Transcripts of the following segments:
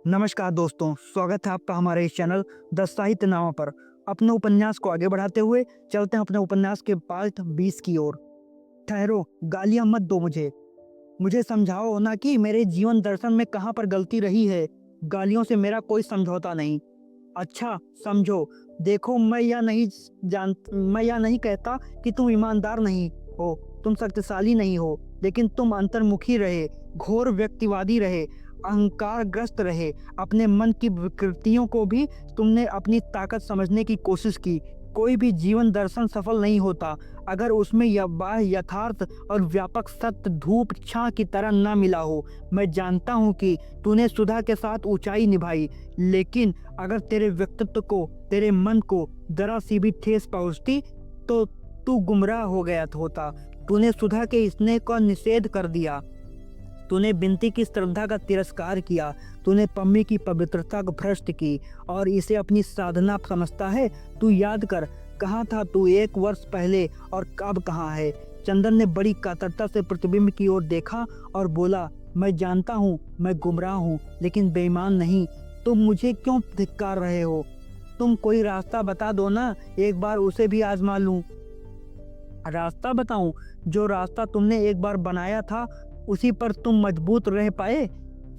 नमस्कार दोस्तों, स्वागत है आपका हमारे इस चैनल द साहित्य नामा पर। अपने उपन्यास को आगे बढ़ाते हुए चलते हैं अपने उपन्यास के पार्ट 20 की ओर। ठहरो, गालियां मत दो मुझे। मुझे समझाओ ना कि मेरे जीवन दर्शन में कहाँ पर गलती रही है। गालियों से मेरा कोई समझौता नहीं। अच्छा समझो, देखो मैं यह नहीं कहता कि तुम ईमानदार नहीं हो, तुम शक्तिशाली नहीं हो, लेकिन तुम अंतर्मुखी रहे, घोर व्यक्तिवादी रहे, अहंकारग्रस्त रहे। अपने मन की विकृतियों को भी तुमने अपनी ताकत समझने की कोशिश की। कोई भी जीवन दर्शन सफल नहीं होता अगर उसमें यह बाह्य यथार्थ और व्यापक सत्य धूप छां की तरह न मिला हो। मैं जानता हूँ कि तूने सुधा के साथ ऊंचाई निभाई, लेकिन अगर तेरे व्यक्तित्व को, तेरे मन को जरा सी भी ठेस पहुंचती तो तू गुमराह हो गया होता। तूने सुधा के स्नेह का निषेध कर दिया, तूने बिनती की श्रद्धा का तिरस्कार किया, तूने पम्मी की पवित्रता को भ्रष्ट की और इसे अपनी साधना समझता है। तू याद कर, कहाँ था तू 1 वर्ष पहले और अब कहाँ है। चंदन ने बड़ी कातरता से प्रतिबिंब की ओर देखा और बोला, मैं जानता हूँ मैं गुमराह हूँ, लेकिन बेईमान नहीं। तुम मुझे क्यों धिक्कार रहे हो? तुम कोई रास्ता बता दो ना, एक बार उसे भी आजमा लूं। रास्ता बताऊं? जो रास्ता तुमने एक बार बनाया था उसी पर तुम मजबूत रह पाए,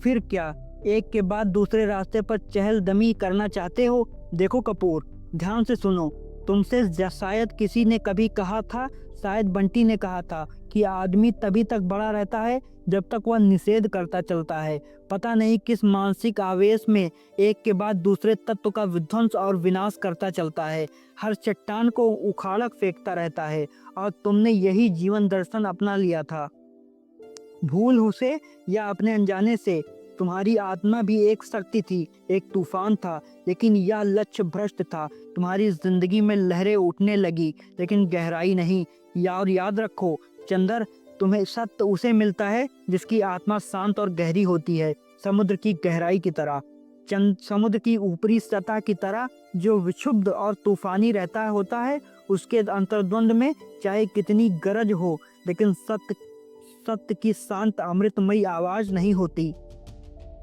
फिर क्या एक के बाद दूसरे रास्ते पर चहलदमी करना चाहते हो? देखो कपूर, ध्यान से सुनो। तुमसे शायद किसी ने कभी कहा था, शायद बंटी ने कहा था कि आदमी तभी तक बड़ा रहता है जब तक वह निषेध करता चलता है। पता नहीं किस मानसिक आवेश में एक के बाद दूसरे तत्व का विध्वंस और विनाश करता चलता है, हर चट्टान को उखाड़ फेंकता रहता है। और तुमने यही जीवन दर्शन अपना लिया था, भूल उसे या अपने अनजाने से। तुम्हारी आत्मा भी एक शक्ति थी, एक तूफान था, लेकिन यह लक्ष्य भ्रष्ट था। तुम्हारी जिंदगी में लहरें उठने लगी, लेकिन गहराई नहीं। और याद रखो चंदर, तुम्हें सत्य उसे मिलता है जिसकी आत्मा शांत और गहरी होती है, समुद्र की गहराई की तरह, समुद्र की ऊपरी सतह की तरह जो विक्षुब्ध और तूफानी रहता होता है। उसके अंतर्द्वंद में चाहे कितनी गरज हो, लेकिन सत्य की शांत अमृतमयी आवाज नहीं होती।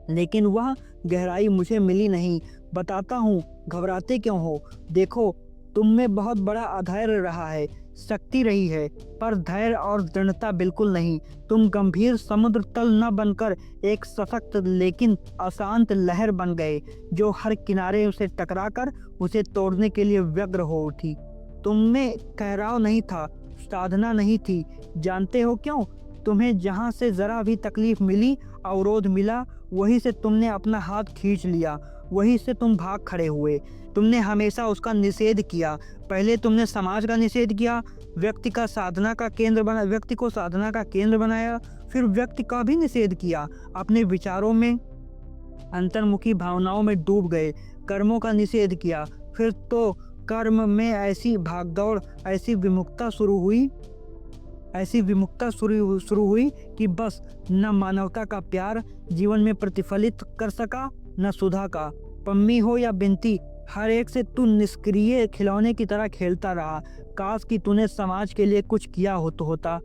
लेकिन वह गहराई मुझे मिली नहीं। बताता हूँ, घबराते क्यों हो? देखो, तुम में बहुत बड़ा अधैर्य रहा है, शक्ति रही है, पर धैर्य और दृढ़ता बिल्कुल नहीं। तुम गंभीर समुद्र तल न बनकर एक सशक्त लेकिन अशांत लहर बन गए, जो हर किनारे उसे टकराकर उसे तोड़ने के लिए व्यग्र हो उठी। तुम में ठहराव नहीं था, साधना नहीं थी। जानते हो क्यों? तुम्हें जहां से जरा भी तकलीफ मिली, अवरोध मिला, वहीं से तुमने अपना हाथ खींच लिया, वहीं से तुम भाग खड़े हुए। तुमने हमेशा उसका निषेध किया। पहले तुमने समाज का निषेध किया, व्यक्ति को साधना का केंद्र बनाया, फिर व्यक्ति का भी निषेध किया। अपने विचारों में, अंतर्मुखी भावनाओं में डूब गए, कर्मों का निषेध किया। फिर तो कर्म में ऐसी भागदौड़, ऐसी विमुखता शुरू हुई कि बस न मानवता का प्यार जीवन में प्रतिफलित कर सका, न सुधा का। पम्मी हो या बिनती, हर एक से तू निष्क्रिय खिलौने की तरह खेलता रहा। काश कि तूने समाज के लिए कुछ किया होता,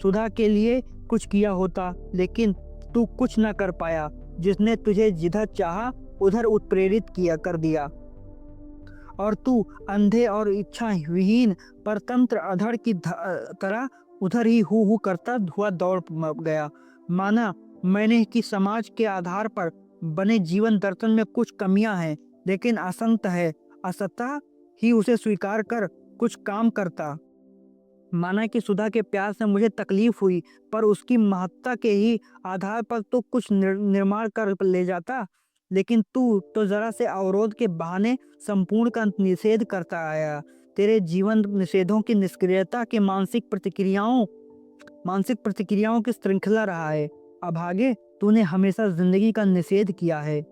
सुधा के लिए कुछ किया होता, लेकिन तू कुछ न कर पाया। जिसने तुझे जिधर चाहा उधर उत्प्रेरित कर दिया, और तू अंधे और इच्छा विहीन परतंत्र अधड़ की तरह उधर ही हु करता हुआ दौड़ गया। माना मैंने कि समाज के आधार पर बने जीवन दर्शन में कुछ कमियां हैं, लेकिन असंत है, असत्ता ही उसे स्वीकार कर कुछ काम करता। माना कि सुधा के प्यार से मुझे तकलीफ हुई, पर उसकी महत्ता के ही आधार पर तो कुछ निर्माण कर ले जाता। लेकिन तू तो जरा से अवरोध के बहाने संपूर्ण का निषेध करता आया। तेरे जीवन निषेधों की निष्क्रियता के मानसिक प्रतिक्रियाओं की श्रृंखला रहा है। अभागे, तूने हमेशा जिंदगी का निषेध किया है।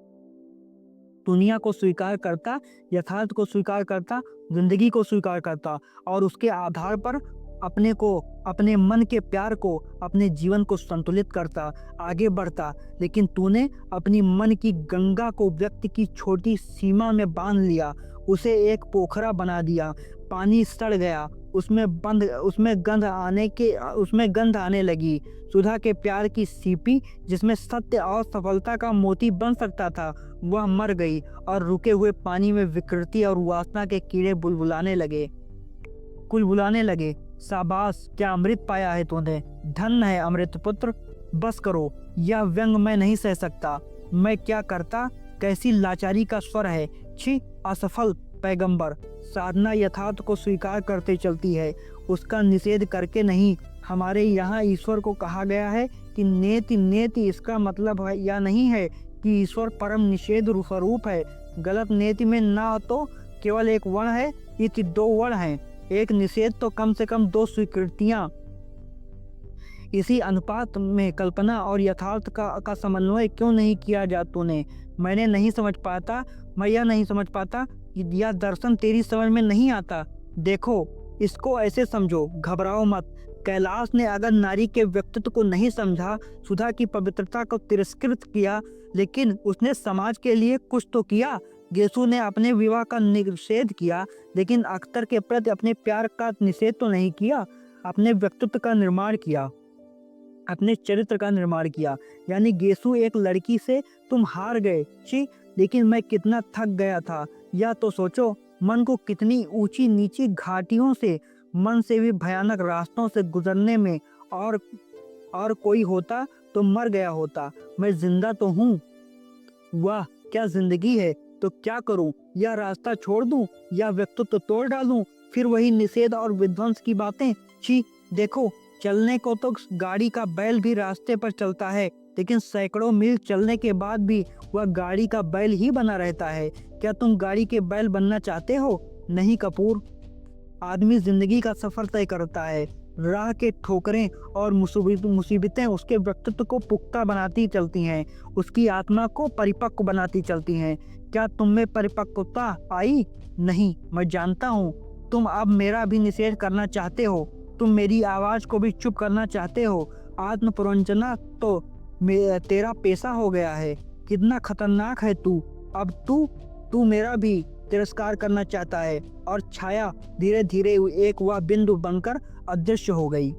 दुनिया को स्वीकार करता, यथार्थ को स्वीकार करता, जिंदगी को स्वीकार करता, और उसके आधार पर अपने को, अपने मन के प्यार को, अपने जीवन को संतुलित करता, आगे बढ़ता। लेकिन तूने अपनी मन की गंगा को व्यक्ति की छोटी सीमा में बांध लिया, उसे एक पोखरा बना दिया। पानी सड़ गया, उसमें गंध आने लगी। सुधा के प्यार की सीपी, जिसमें सत्य और सफलता का मोती बन सकता था, वह मर गई और रुके हुए पानी में विकृति और वासना के कीड़े कुलबुलाने लगे। शाबाश, क्या अमृत पाया है तूने, धन्य है अमृत पुत्र। बस करो, यह व्यंग मैं नहीं सह सकता। मैं क्या करता, कैसी लाचारी का स्वर है। छी, असफल पैगंबर। साधना यथार्थ को स्वीकार करते चलती है, उसका निषेध करके नहीं। हमारे यहाँ ईश्वर को कहा गया है कि नेति नेति, इसका मतलब है या नहीं है कि ईश्वर परम निषेध स्वरूप है। गलत नेति में ना तो केवल एक वर्ण है, इति दो वर्ण हैं। एक निषेध तो कम से कम दो स्वीकृतियां। इसी अनुपात में कल्पना और यथार्थ का समन्वय क्यों नहीं किया जा तूने। मैं यह नहीं समझ पाता कि यह दर्शन तेरी समझ में नहीं आता। देखो, इसको ऐसे समझो, घबराओ मत। कैलाश ने अगर नारी के व्यक्तित्व को नहीं समझा, सुधा की पवित्रता को तिरस्कृत किया, लेकिन उसने समाज के लिए कुछ तो किया। गेसु ने अपने विवाह का निषेध किया, लेकिन अख्तर के प्रति अपने प्यार का निषेध तो नहीं किया। अपने व्यक्तित्व का निर्माण किया, अपने चरित्र का निर्माण किया। यानी गेसु एक लड़की से तुम हार गए। छी, लेकिन मैं कितना थक गया था। या तो सोचो, मन को कितनी ऊंची नीची घाटियों से, मन से भी भयानक रास्तों से गुजरने में और कोई होता तो मर गया होता। मैं जिंदा तो हूँ। वाह, क्या जिंदगी है। तो क्या करूं, या रास्ता छोड़ दूं या व्यक्तित्व तोड़ डालूं, फिर वही निषेध और विध्वंस की बातें। छी, देखो, चलने को तो गाड़ी का बैल भी रास्ते पर चलता है, लेकिन सैकड़ों मील चलने के बाद भी वह गाड़ी का बैल ही बना रहता है। क्या तुम गाड़ी के बैल बनना चाहते हो? नहीं कपूर। आदमी जिंदगी का सफर तय करता है। राह के ठोकरें और मुसीबतें उसके व्यक्तित्व को पुख्ता बनाती चलती हैं, उसकी आत्मा को परिपक्व बनाती चलती हैं। क्या तुम में परिपक्वता आई? नहीं, मैं जानता हूँ। तुम अब मेरा भी निषेध करना चाहते हो, तुम मेरी आवाज को भी चुप करना चाहते हो। आत्म प्रवंचना तो तेरा पेशा हो गया है। कितना खतरनाक है तू। अब तू मेरा भी तिरस्कार करना चाहता है। और छाया धीरे धीरे एक वह बिंदु बनकर अदृश्य हो गई।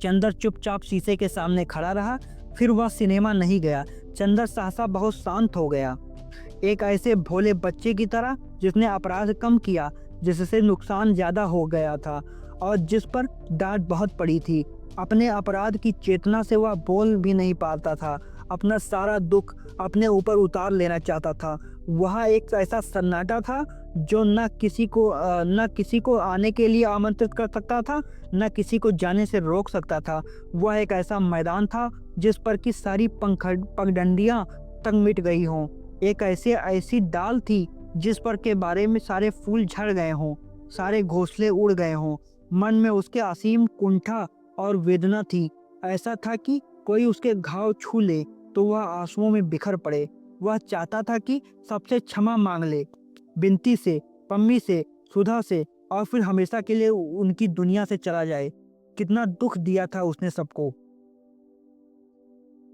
चंदर चुपचाप शीशे के सामने खड़ा रहा। फिर वह सिनेमा नहीं गया। चंदर सहसा बहुत शांत हो गया, एक ऐसे भोले बच्चे की तरह जिसने अपराध कम किया, जिससे नुकसान ज्यादा हो गया था और जिस पर डांट बहुत पड़ी थी। अपने अपराध की चेतना से वह बोल भी नहीं पाता था। अपना सारा दुख अपने ऊपर उतार लेना चाहता था। वह एक ऐसा सन्नाटा था जो न किसी को आने के लिए आमंत्रित कर सकता था, न किसी को जाने से रोक सकता था। वह एक ऐसा मैदान था जिस पर की सारी पगडंडियां तक मिट गई हों। एक ऐसी डाल थी जिस पर के बारे में सारे फूल झड़ गए हों, सारे घोंसले उड़ गए हों। मन में उसके असीम कुंठा और वेदना थी। ऐसा था कि कोई उसके घाव छू ले तो वह आंसुओं में बिखर पड़े। वह चाहता था कि सबसे क्षमा मांग ले, बिनती से, पम्मी से, सुधा से, और फिर हमेशा के लिए उनकी दुनिया से चला जाए। कितना दुख दिया था उसने सबको।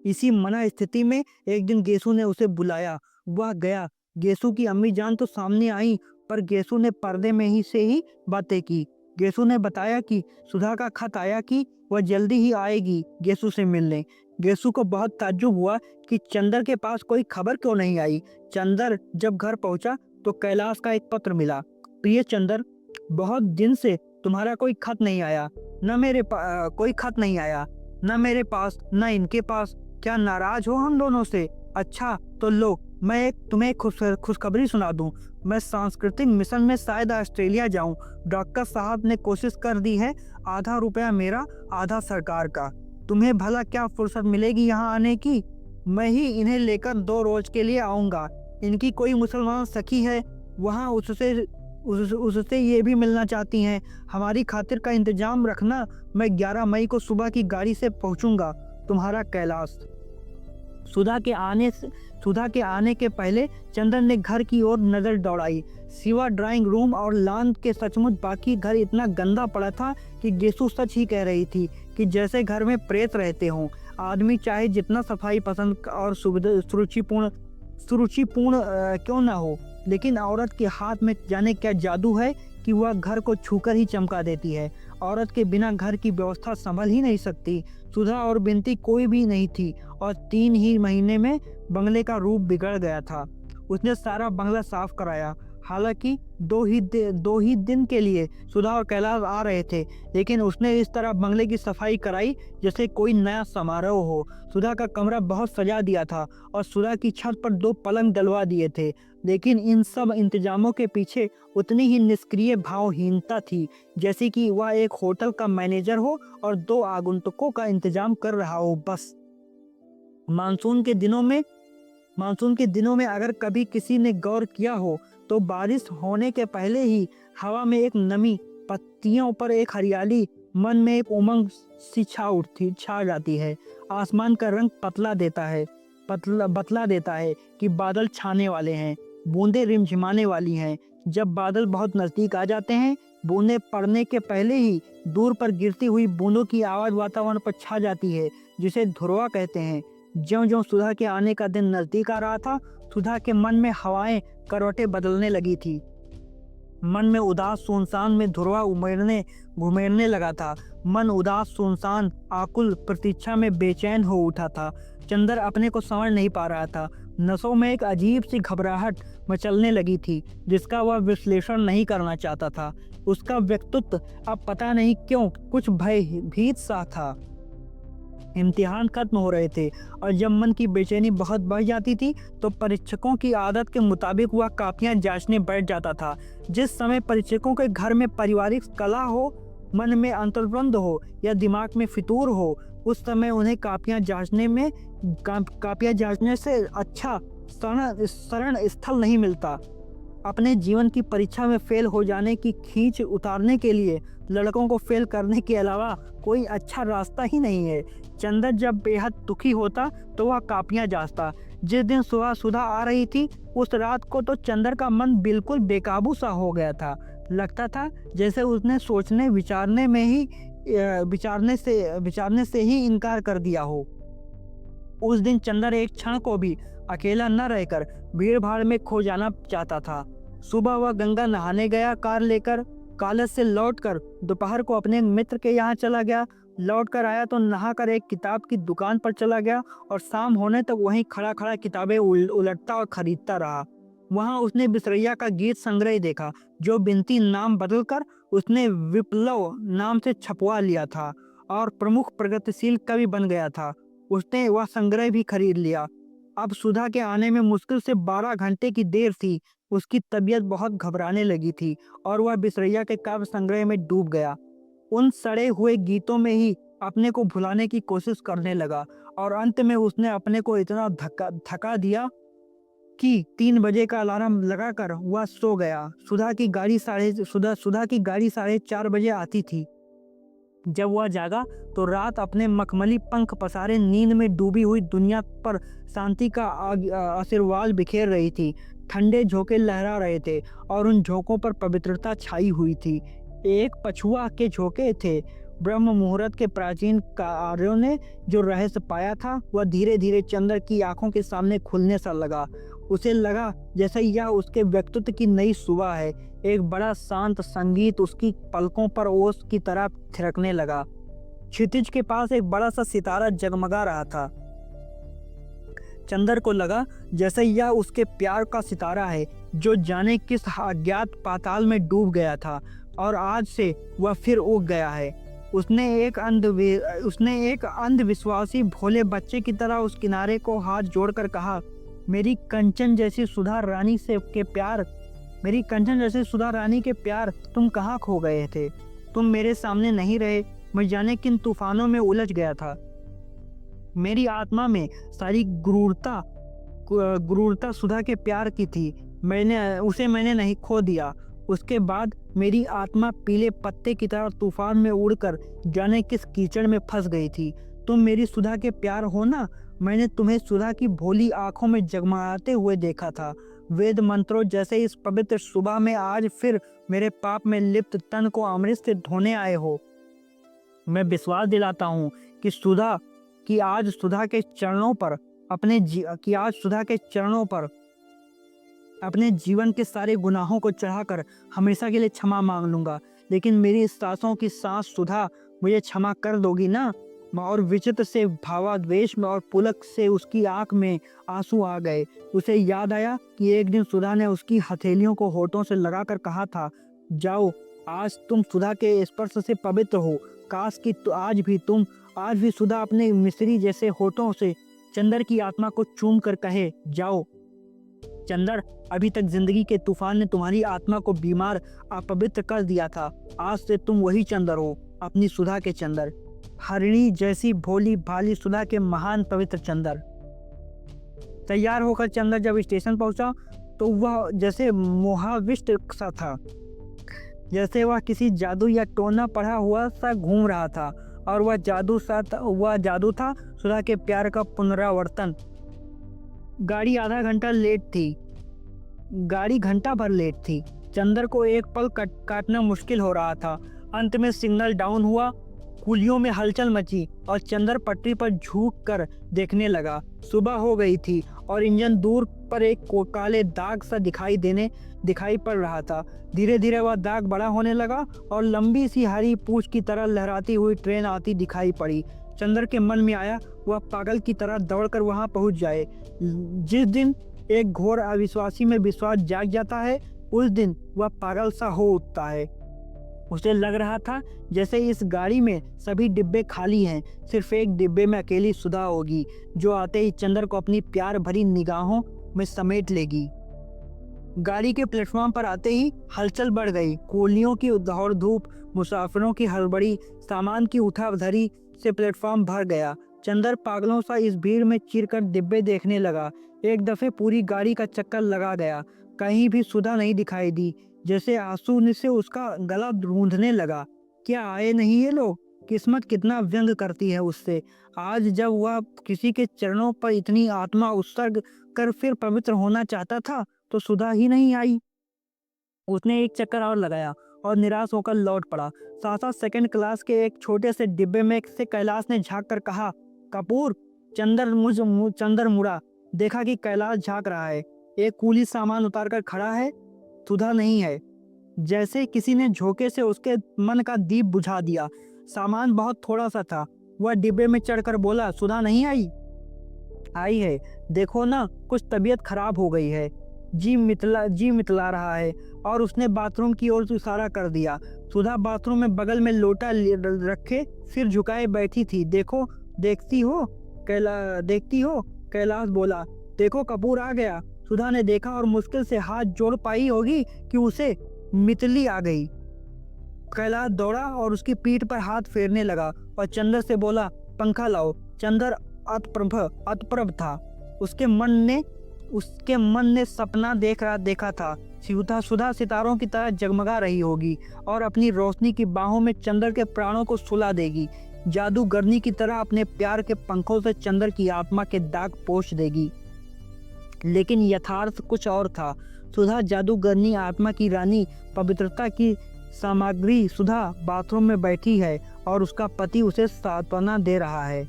इसी मना स्थिति में एक दिन गेसु ने उसे बुलाया। वह गया। गेसु की अम्मी जान तो सामने आई, पर गेसु ने पर्दे में ही बातें की। गेसु ने बताया कि सुधा का खत आया कि वह जल्दी ही आएगी गेसु से मिलने। गेसु को बहुत ताज्जुब हुआ कि चंदर के पास कोई खबर क्यों नहीं आई। चंदर जब घर पहुंचा तो कैलाश का एक पत्र मिला। प्रिय चंदर, बहुत दिन से तुम्हारा कोई खत नहीं आया। कोई खत नहीं आया, न मेरे पास न इनके पास। क्या नाराज हो हम दोनों से? अच्छा तो लो, मैं तुम्हें खुशखबरी सुना दूं। मैं सांस्कृतिक मिशन में शायद ऑस्ट्रेलिया जाऊं। डॉक्टर साहब ने कोशिश कर दी है। आधा रुपया मेरा, आधा सरकार का। तुम्हें भला क्या फुर्सत मिलेगी यहाँ आने की? मैं ही इन्हें लेकर 2 रोज के लिए आऊँगा। इनकी कोई मुसलमान सखी है, वहाँ उससे ये भी मिलना चाहती हैं। हमारी खातिर का इंतजाम रखना। मैं 11 मई को सुबह की गाड़ी से पहुँचूँगा। तुम्हारा कैलाश। सुधा के आने के पहले चंदन ने घर की ओर नजर दौड़ाई। सिवा ड्राइंग रूम और लॉन के सचमुच बाकी घर इतना गंदा पड़ा था कि गेसु सच ही कह रही थी कि जैसे घर में प्रेत रहते हों। आदमी चाहे जितना सफाई पसंद और सुरुचिपूर्ण क्यों ना हो, लेकिन औरत के हाथ में जाने क्या जादू है कि वह घर को छूकर ही चमका देती है। औरत के बिना घर की व्यवस्था संभल ही नहीं सकती। सुधा और बिनती कोई भी नहीं थी और 3 ही महीने में बंगले का रूप बिगड़ गया था। उसने सारा बंगला साफ कराया। हालांकि 2 ही दिन के लिए सुधा और कैलाश आ रहे थे, लेकिन उसने इस तरह बंगले की सफाई कराई जैसे कोई नया समारोह हो। सुधा का कमरा बहुत सजा दिया था और सुधा की छत पर 2 पलंग डलवा दिए थे, लेकिन इन सब इंतजामों के पीछे उतनी ही निष्क्रिय भावहीनता थी जैसे कि वह एक होटल का मैनेजर हो और 2 आगंतुकों का इंतजाम कर रहा हो बस। मानसून के दिनों में मानसून के दिनों में अगर कभी किसी ने गौर किया हो तो बारिश होने के पहले ही हवा में एक नमी, पत्तियों पर एक हरियाली, मन में एक उमंग सी छा जाती है। आसमान का रंग बतला देता है कि बादल छाने वाले हैं, बूंदें रिमझिमाने वाली हैं। जब बादल बहुत नजदीक आ जाते हैं, बूंदें पड़ने के पहले ही दूर पर गिरती हुई बूंदों की आवाज वातावरण पर छा जाती है, जिसे ध्रुवा कहते हैं। ज्यों-ज्यों सुधा के आने का दिन नजदीक आ रहा था, सुधा के मन में हवाएं करवटें बदलने लगी थी। मन में उदास सुनसान में ध्रुवा घुमेरने लगा था। मन उदास सुनसान आकुल प्रतीक्षा में बेचैन हो उठा था। चंदर अपने को समझ नहीं पा रहा था। नसों में एक अजीब सी घबराहट मचलने लगी थी जिसका वह विश्लेषण नहीं करना चाहता था। उसका व्यक्तित्व अब पता नहीं क्यों कुछ भयभीत सा था। इम्तिहान खत्म हो रहे थे और जब मन की बेचैनी बहुत बढ़ जाती थी तो परीक्षकों की आदत के मुताबिक वह कापियां जांचने बैठ जाता था। जिस समय परीक्षकों के घर में पारिवारिक कलह हो, मन में अंतर्द्वंद हो या दिमाग में फितूर हो, उस समय उन्हें कापियां जांचने से अच्छा शरण स्थल नहीं मिलता। अपने जीवन की परीक्षा में फेल हो जाने की खींच उतारने के लिए लड़कों को फेल करने के अलावा कोई अच्छा रास्ता ही नहीं है। चंदर जब बेहद दुखी होता तो वह कापियां जांचता। जिस दिन सुबह सुधा आ रही थी, उस रात को तो चंदर का मन बिल्कुल बेकाबू सा हो गया था। लगता था जैसे उसने विचारने से ही इनकार कर दिया हो। उस दिन चंदर एक क्षण को भी अकेला न रहकर भीड़ भाड़ में खो जाना चाहता था। सुबह वह गंगा नहाने गया कार लेकर। कॉलेज से लौटकर दोपहर को अपने मित्र के यहाँ चला गया। लौटकर आया तो नहाकर एक किताब की दुकान पर चला गया और शाम होने तक वहीं खड़ा खड़ा किताबें उलटता और खरीदता रहा। वहां उसने बिसरैया का गीत संग्रह देखा जो बिनती नाम बदलकर उसने विप्लव नाम से छपवा लिया था और प्रमुख प्रगतिशील कवि बन गया था। उसने वह संग्रह भी खरीद लिया। अब सुधा के आने में मुश्किल से 12 घंटे की देर थी। उसकी तबीयत बहुत घबराने लगी थी और वह बिसरैया के काव्य संग्रह में डूब गया। उन सड़े हुए गीतों में ही अपने को भुलाने की कोशिश करने लगा और अंत में उसने अपने को इतना थका दिया कि 3 बजे का अलार्म लगाकर वह सो गया। सुधा की गाड़ी 4:30 बजे आती थी। जब वह जागा तो रात अपने मखमली पंख पसारे नींद में डूबी हुई दुनिया पर शांति का आशीर्वाद बिखेर रही थी। ठंडे झोंके लहरा रहे थे और उन झोंकों पर पवित्रता छाई हुई थी। एक पछुआ के झोंके थे। ब्रह्म मुहूर्त के प्राचीन कार्यों ने जो रहस्य पाया था वह धीरे धीरे चंद्र की आंखों के सामने खुलने सा लगा। उसे लगा जैसे यह उसके व्यक्तित्व की नई सुबह है। एक बड़ा शांत संगीत उसकी पलकों पर ओस की तरह थिरकने लगा। क्षितिज के पास एक बड़ा सा सितारा जगमगा रहा था। चंदर को लगा जैसे यह उसके प्यार का सितारा है जो जाने किस अज्ञात पाताल में डूब गया था और आज से वह फिर उग गया है। उसने एक अंधविश्वासी भोले बच्चे की तरह उस किनारे को हाथ जोड़कर कहा, मेरी कंचन जैसी सुधा रानी के प्यार तुम कहाँ खो गए थे? तुम मेरे सामने नहीं रहे। मैं जाने किन तूफानों में उलझ गया था। मेरी आत्मा में सारी क्रूरता सुधा के प्यार की थी। मैंने नहीं खो दिया। उसके बाद मेरी आत्मा पीले पत्ते की तरह तूफान में उड़कर जाने किस कीचड़ में फंस गई थी। तुम मेरी सुधा के प्यार हो ना? मैंने तुम्हें सुधा की भोली आंखों में जगमगाते हुए देखा था। वेद मंत्रों जैसे इस पवित्र सुबह में आज फिर मेरे पाप में लिप्त तन को अमृत से धोने आए हो। मैं विश्वास दिलाता हूँ कि आज सुधा के चरणों पर अपने जीवन के सारे गुनाहों को चढ़ाकर हमेशा के लिए क्षमा मांग लूंगा, लेकिन मेरी सांसों की सांस सुधा मुझे क्षमा कर दोगी ना? और विचित्र से भावाद्वेष में और पुलक से उसकी आंख में आंसू आ गए। उसे याद आया कि एक दिन सुधा ने उसकी हथेलियों को होठों से लगाकर कहा था, जाओ, आज तुम सुधा के स्पर्श से पवित्र हो। काश कि आज भी सुधा अपने मिस्री जैसे होठों से चंदर की आत्मा को चूम कर कहे, जाओ चंदर, अभी तक जिंदगी के तूफान ने तुम्हारी आत्मा को बीमार अपवित्र कर दिया था। आज से तुम वही चंदर हो, अपनी सुधा के चंदर, हरिणी जैसी भोली भाली सुधा के महान पवित्र चंदर। तैयार होकर चंदर जब स्टेशन पहुंचा तो वह जैसे मोहाविष्ट सा था, जैसे वह किसी जादू या टोना पढ़ा हुआ सा घूम रहा था, और वह जादू था सुधा के प्यार का पुनरावर्तन। गाड़ी आधा घंटा लेट थी, गाड़ी घंटा भर लेट थी। चंदर को एक पल काटना मुश्किल हो रहा था। अंत में सिग्नल डाउन हुआ, कुलियों में हलचल मची और चंदर पटरी पर झुक कर देखने लगा। सुबह हो गई थी और इंजन दूर पर एक काले दाग सा दिखाई पड़ रहा था। धीरे धीरे वह दाग बड़ा होने लगा और लंबी सी हरी पूंछ की तरह लहराती हुई ट्रेन आती दिखाई पड़ी। चंदर के मन में आया वह पागल की तरह दौड़कर वहां पहुंच जाए। जिस दिन एक घोर अविश्वासी में विश्वास जाग जाता है, उस दिन वह पागल सा हो उठता है। उसे लग रहा था जैसे इस गाड़ी में सभी डिब्बे खाली हैं, सिर्फ एक डिब्बे में अकेली सुधा होगी, जो आते ही चंदर को अपनी प्यार भरी निगाहों में समेट लेगी। गाड़ी के प्लेटफॉर्म पर आते ही हलचल बढ़ गई। कुलियों की दौड़ धूप, मुसाफिरों की हड़बड़ी, सामान की उठाधरी से प्लेटफॉर्म भर गया। चंदर पागलों सा इस भीड़ में चीरकर डिब्बे देखने लगा। एक दफे पूरी गाड़ी का चक्कर लगा गया, कहीं भी सुधा नहीं दिखाई दी। जैसे आंसू से उसका गला रूंधने लगा। क्या आए नहीं ये लोग? किस्मत कितना व्यंग करती है उससे। आज जब वह किसी के चरणों पर इतनी आत्मा उत्सर्ग कर फिर पवित्र होना चाहता था, तो सुधा ही नहीं आई। उसने एक चक्कर और लगाया और निराश होकर लौट पड़ा। साथ सेकंड क्लास के एक छोटे से डिब्बे में से कैलाश ने झांक कर कहा, कपूर। चंदर मुड़ा, देखा कि कैलाश झांक रहा है। एक कूली सामान उतारकर खड़ा है, सुधा नहीं है। जैसे किसी ने झोंके से उसके मन का दीप बुझा दिया। सामान बहुत थोड़ा सा था। वह डिब्बे में चढ़कर बोला, सुधा नहीं आई? आई है, देखो ना, कुछ तबीयत खराब हो गई है, जी मितला रहा है। और उसने बाथरूम की ओर इशारा कर दिया। सुधा बाथरूम में बगल में लोटा रखे सिर झुकाए बैठी थी। देखती हो? कैलाश बोला। देखो, कपूर आ गया। सुधा ने देखा और मुश्किल से हाथ जोड़ पाई होगी कि उसे मितली आ गई। कैलाश दौड़ा और उसकी पीठ पर हाथ फेरने लगा और चंदर से बोला, पंखा लाओ। चंदर अतप्रभ था। उसके मन ने सपना देखा था। सुधा सितारों की तरह जगमगा रही होगी और अपनी रोशनी की बाहों में चंदर के प्राणों को सुला देगी। जादूगरनी की तरह अपने प्यार के पंखों से चंदर की आत्मा के दाग पोंछ देगी। लेकिन यथार्थ कुछ और था। सुधा जादूगरनी, आत्मा की रानी, पवित्रता की सामग्री सुधा बाथरूम में बैठी है और उसका पति उसे सांत्वना दे रहा है।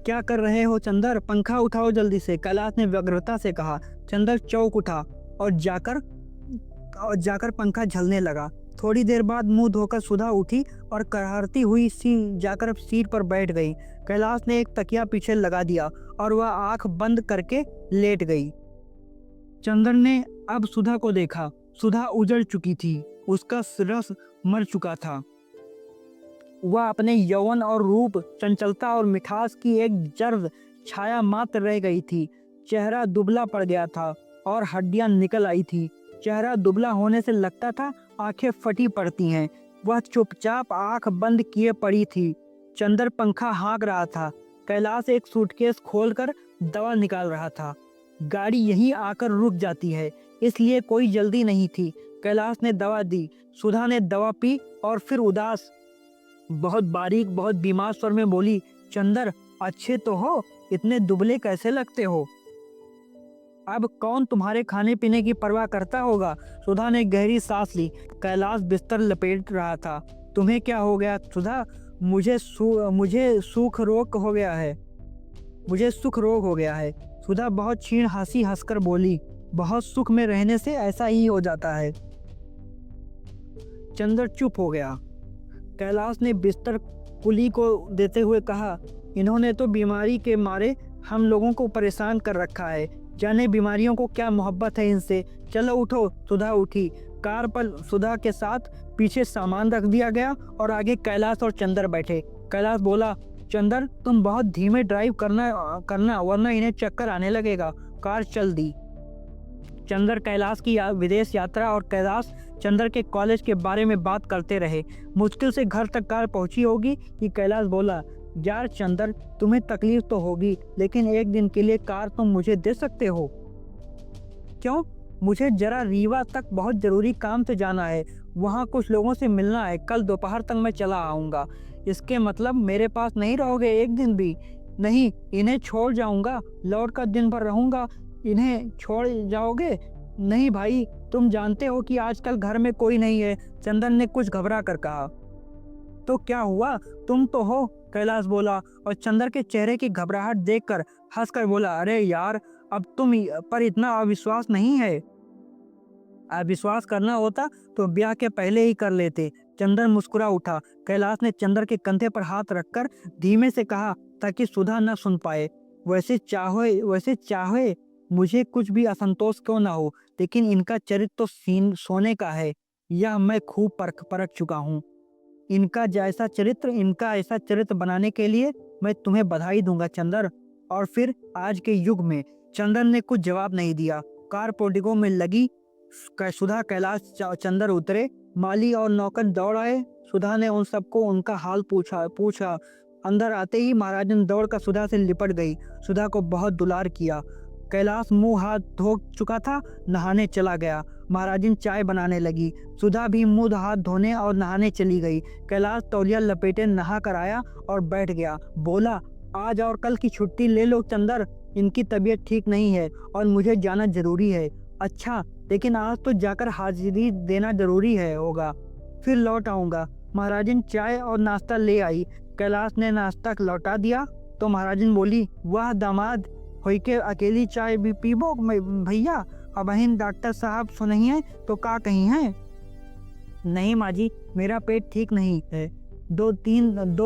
क्या कर रहे हो चंदर? पंखा उठाओ जल्दी से, कैलाश ने व्यग्रता से कहा। चंदर चौंक उठा और जाकर पंखा झलने लगा। थोड़ी देर बाद मुंह धोकर सुधा उठी और करहरती हुई जाकर सीट पर बैठ गई। कैलाश ने एक तकिया पीछे लगा दिया और वह आंख बंद करके लेट गई। चंदर ने अब सुधा को देखा। सुधा उजड़ चुकी थी, उसका रस मर चुका था। वह अपने यौवन और रूप, चंचलता और मिठास की एक जर्द छाया मात्र रह गई थी। चेहरा दुबला पड़ गया था और हड्डियां निकल आई थी। चेहरा दुबला होने से लगता था आंखें फटी पड़ती हैं। वह चुपचाप आंख बंद किए पड़ी थी। चंदर पंखा हाँक रहा था। कैलाश एक सूटकेस खोलकर दवा निकाल रहा था। गाड़ी यहीं आकर रुक जाती है, इसलिए कोई जल्दी नहीं थी। कैलाश ने दवा दी। सुधा ने दवा पी और फिर उदास, बहुत बारीक, बहुत बीमार स्वर में बोली, चंदर, अच्छे तो हो? इतने दुबले कैसे लगते हो? अब कौन तुम्हारे खाने पीने की परवाह करता होगा? सुधा ने गहरी सांस ली। कैलाश बिस्तर लपेट रहा था। तुम्हें क्या हो गया सुधा? मुझे सुख रोग हो गया है। सुधा बहुत क्षीण हंसी हंसकर बोली, बहुत सुख में रहने से ऐसा ही हो जाता है। चंदर चुप हो गया। कैलाश ने बिस्तर कुली को देते हुए कहा, इन्होंने तो बीमारी के मारे हम लोगों को परेशान कर रखा है। जाने बीमारियों को क्या मोहब्बत है इनसे। चलो उठो। सुधा उठी। कार पर सुधा के साथ पीछे सामान रख दिया गया और आगे कैलाश और चंदर बैठे। कैलाश बोला, चंदर तुम बहुत धीमे ड्राइव करना वरना इन्हें चक्कर आने लगेगा। कार चल दी। चंदर कैलाश की विदेश यात्रा और कैलाश चंदर के कॉलेज के बारे में बात करते रहे। मुश्किल से घर तक कार पहुंची होगी कि कैलाश बोला, यार चंदर तुम्हें तकलीफ तो होगी, लेकिन एक दिन के लिए कार तुम मुझे दे सकते हो? क्यों? मुझे जरा रीवा तक बहुत जरूरी काम से जाना है। वहाँ कुछ लोगों से मिलना है। कल दोपहर तक मैं चला आऊँगा। इसके मतलब मेरे पास नहीं रहोगे एक दिन भी? नहीं, इन्हें छोड़ जाऊँगा। लौट कर दिन भर रहूँगा। इन्हें छोड़ जाओगे? नहीं भाई, तुम जानते हो कि आजकल घर में कोई नहीं है। चंदन ने कुछ घबरा कर कहा। तो क्या हुआ? तुम तो हो, कैलाश बोला और चंदर के चेहरे की घबराहट देखकर हंसकर बोला, अरे यार अब तुम पर इतना अविश्वास नहीं है। अविश्वास करना होता तो ब्याह के पहले ही कर लेते। चंदर मुस्कुरा उठा। कैलाश ने चंदर के कंधे पर हाथ रखकर धीमे से कहा ताकि सुधा न सुन पाए, वैसे चाहे मुझे कुछ भी असंतोष क्यों ना हो, लेकिन इनका चरित्र तो सोने का है। यह मैं खूब परख चुका हूँ। इनका ऐसा चरित्र बनाने के लिए मैं तुम्हें बधाई दूंगा चंदर। और फिर आज के युग में चंदर ने कुछ जवाब नहीं दिया। कार पोर्टिको में लगी। सुधा, कैलाश, चंदर उतरे। माली और नौकर दौड़ आए। सुधा ने उन सबको उनका हाल पूछा। अंदर आते ही महाराजन दौड़कर सुधा से लिपट गई। सुधा को बहुत दुलार किया। कैलाश मुंह हाथ धो चुका था, नहाने चला गया। महाराजन चाय बनाने लगी। सुधा भी मुंह हाथ धोने और नहाने चली गई। कैलाश तौलिया लपेटे नहा कर आया और बैठ गया। बोला, आज और कल की छुट्टी ले लो चंदर, इनकी तबीयत ठीक नहीं है और मुझे जाना जरूरी है। अच्छा, लेकिन आज तो जाकर हाजिरी देना जरूरी है होगा, फिर लौट आऊँगा। महाराजन चाय और नाश्ता ले आई। कैलाश ने नाश्ता लौटा दिया तो महाराजन बोली, वाह दामाद, होई के अकेली चाय भी पीबो भैया? अब बहन डॉक्टर साहब सुनही है तो का कही है? नहीं माँ जी, मेरा पेट ठीक नहीं है। 2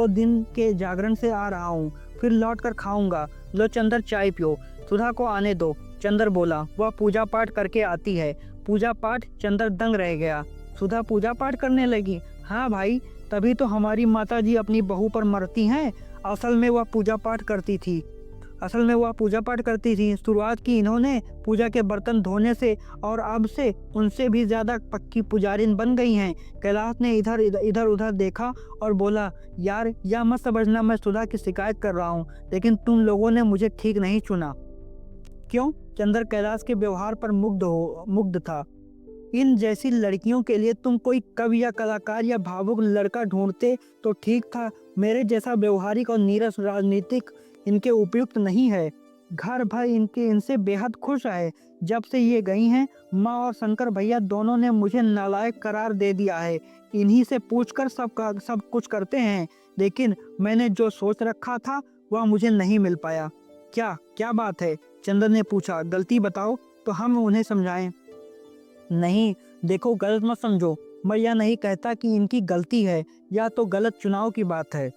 दिन के जागरण से आ रहा हूँ, फिर लौट कर खाऊंगा। लो चंदर चाय पियो। सुधा को आने दो, चंदर बोला। वह पूजा पाठ करके आती है। पूजा पाठ? चंदर दंग रह गया। सुधा पूजा पाठ करने लगी? हाँ भाई, तभी तो हमारी माता जी अपनी बहू पर मरती हैं। असल में वह पूजा पाठ करती थी। शुरुआत की इन्होंने पूजा के बर्तन धोने से और अब से उनसे भी ज्यादा पक्की पुजारिन बन गई हैं। कैलाश ने इधर उधर देखा और बोला, यार यह मत समझना मैं सुधा की शिकायत कर रहा हूँ, लेकिन तुम लोगों ने मुझे ठीक नहीं चुना। क्यों? चंदर कैलाश के व्यवहार पर मुग्ध था। इन जैसी लड़कियों के लिए तुम कोई कवि या कलाकार या भावुक लड़का ढूंढते तो ठीक था। मेरे जैसा व्यवहारिक और नीरस राजनीतिक इनके उपयुक्त नहीं है। घर भर इनसे बेहद खुश है। जब से ये गई हैं, माँ और शंकर भैया दोनों ने मुझे नालायक करार दे दिया है। इन्हीं से पूछकर सब कुछ करते हैं, लेकिन मैंने जो सोच रखा था वह मुझे नहीं मिल पाया। क्या बात है? चंदर ने पूछा। गलती बताओ तो हम उन्हें समझाएं। नहीं, देखो गलत मत समझो। मैं यह नहीं कहता कि इनकी गलती है, या तो गलत चुनाव की बात है।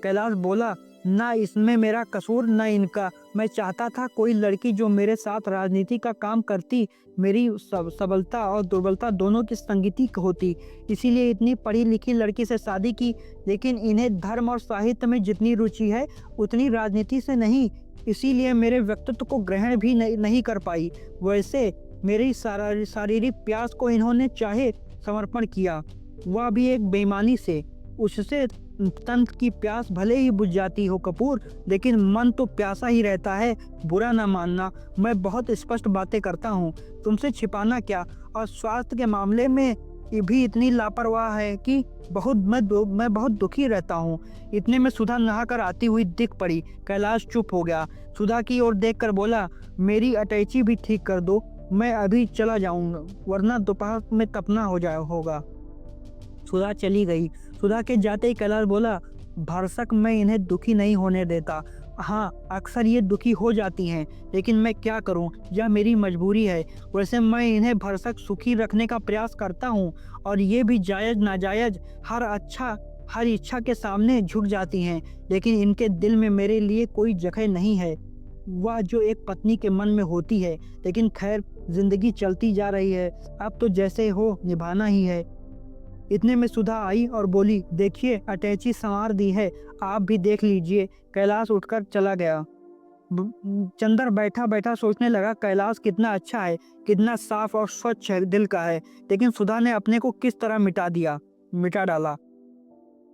कैलाश बोला, ना इसमें मेरा कसूर न इनका। मैं चाहता था कोई लड़की जो मेरे साथ राजनीति का काम करती, मेरी सबलता और दुर्बलता दोनों की संगति होती, इसीलिए इतनी पढ़ी लिखी लड़की से शादी की। लेकिन इन्हें धर्म और साहित्य में जितनी रुचि है उतनी राजनीति से नहीं, इसीलिए मेरे व्यक्तित्व को ग्रहण भी नहीं कर पाई। वैसे मेरी शारीरिक प्यास को इन्होंने चाहे समर्पण किया, वह भी एक बेईमानी से। उससे तन की प्यास भले ही बुझ जाती हो कपूर, लेकिन मन तो प्यासा ही रहता है। बुरा ना मानना, मैं बहुत स्पष्ट बातें करता हूँ, तुमसे छिपाना क्या। और स्वास्थ्य के मामले में भी इतनी लापरवाह है कि मैं बहुत दुखी रहता हूँ। इतने में सुधा नहा कर आती हुई दिख पड़ी। कैलाश चुप हो गया। सुधा की ओर देखकर बोला, मेरी अटैची भी ठीक कर दो, मैं अभी चला जाऊंगा, वरना दोपहर में तपना होगा। सुधा चली गई। सुधा के जाते ही कैलाश बोला, भरसक मैं इन्हें दुखी नहीं होने देता। हाँ, अक्सर ये दुखी हो जाती हैं, लेकिन मैं क्या करूँ, यह मेरी मजबूरी है। वैसे मैं इन्हें भरसक सुखी रखने का प्रयास करता हूँ और ये भी जायज़ नाजायज़ हर इच्छा के सामने झुक जाती हैं, लेकिन इनके दिल में मेरे लिए कोई जगह नहीं है, वह जो एक पत्नी के मन में होती है। लेकिन खैर, ज़िंदगी चलती जा रही है, अब तो जैसे हो निभाना ही है। इतने में सुधा आई और बोली, देखिए अटैची संवार दी है, आप भी देख लीजिए। कैलाश उठकर चला गया। चंदर बैठा बैठा सोचने लगा, कैलाश कितना अच्छा है, कितना साफ और स्वच्छ है, दिल का है, लेकिन सुधा ने अपने को किस तरह मिटा डाला।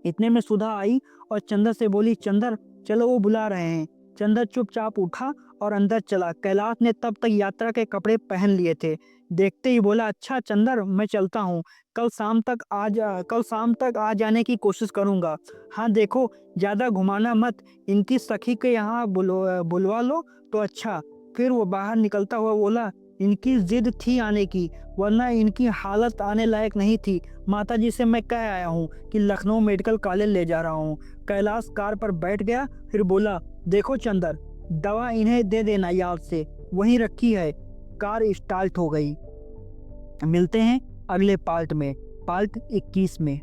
इतने में सुधा आई और चंदर से बोली, चंदर चलो, वो बुला रहे हैं। चंदर चुपचाप उठा और अंदर चला। कैलाश ने तब तक यात्रा के कपड़े पहन लिए थे। देखते ही बोला, अच्छा चंदर, मैं चलता हूँ, कल शाम तक आ जाने की कोशिश करूँगा। हाँ देखो, ज़्यादा घुमाना मत, इनकी सखी के यहाँ बुलवा लो तो अच्छा। फिर वो बाहर निकलता हुआ बोला, इनकी जिद थी आने की, वरना इनकी हालत आने लायक नहीं थी। माताजी से मैं कह आया हूँ कि लखनऊ मेडिकल कॉलेज ले जा रहा हूँ। कैलाश कार पर बैठ गया, फिर बोला, देखो चंदर, दवा इन्हें दे देना याद से, वहीं रखी है। कार स्टार्ट हो गई। मिलते हैं अगले पार्ट में, पार्ट 21 में।